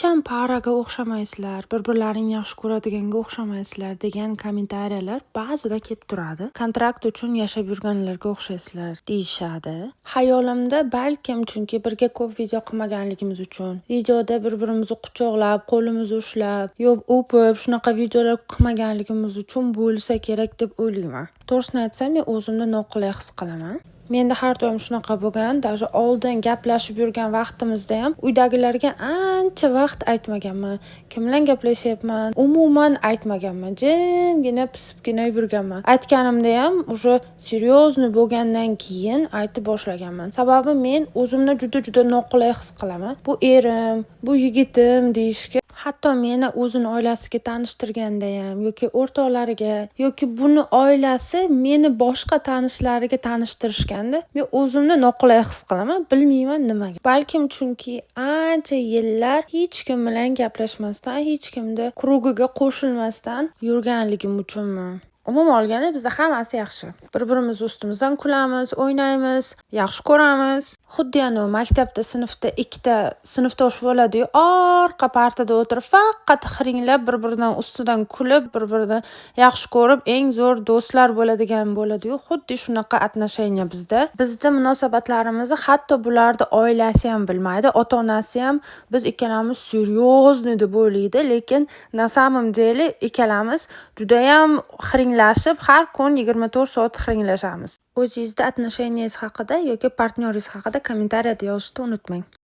hecham paraga o'xshamaysizlar, bir-birlaringni yaxshi ko'radiganga o'xshamaysizlar degan kommentariyalar ba'zida kelib turadi. Kontrakt uchun yashab yurganlarga o'xshaysizlar deyishadi. Xayolimda balkim chunki birga ko'p video qilmaganligimiz uchun, videoda bir-birimizni quchoqlab, qo'limizni ushlab, o'pib, shunaqa videolar qilmaganligimiz uchun bo'lsa kerak deb o'ylayman. To'g'risini aytsam, men o'zimni noqulay his qilaman. Menda har doim shunaqa bo'lgan. Даже oldin gaplashib yurgan vaqtimizda ham uydagilarga ancha vaqt aytmaganman. Kim bilan gaplashyapman, umuman aytmaganman. Jimgina pisibgina yurganman. Aytganimda ham уже seryozni bo'lgandan keyin aytib boshlaganman. Sababi men o'zimni juda noqulay his qilaman. Bu erim, bu yigitim deyishga, hatto meni o'zini oilasiga tanishtirganda ham yoki o'rtoqlariga yoki buni oilasi meni boshqa tanishlariga tanishtirishganda men o'zimni noqulay his qilaman. Bilmayman nimaga. Balkim chunki ancha yillar hech kim bilan gaplashmasdan, hech kimni krugiga qo'shilmasdan yurganligim uchunmi? Umuman olganda bizda hammasi yaxshi. Bir-birimiz ustimizdan kulamiz, o'ynaymiz, yaxshi ko'ramiz. Xuddi maktabda sinfda ikkita sinfdosh bo'ladi-yu, orqa partada o'tirib faqat xiringlab bir-biridan ustidan kulib, bir-biridan yaxshi ko'rib, eng zo'r do'stlar bo'ladigan bo'ladi-yu. Xuddi shunaqa отношения bizda. Bizda munosabatlarimizni hatto bularni oilasi ham bilmaydi, ota-onasi ham biz ikkalamiz seryozni deb o'ylaydi, lekin na samom деле ikkalamiz juda ham xiringlashib, har kun 24 soat xiringlashamiz. O'zingizda отношениyangiz haqida yoki partnyoringiz haqida kommentariyada yozishni unutmang.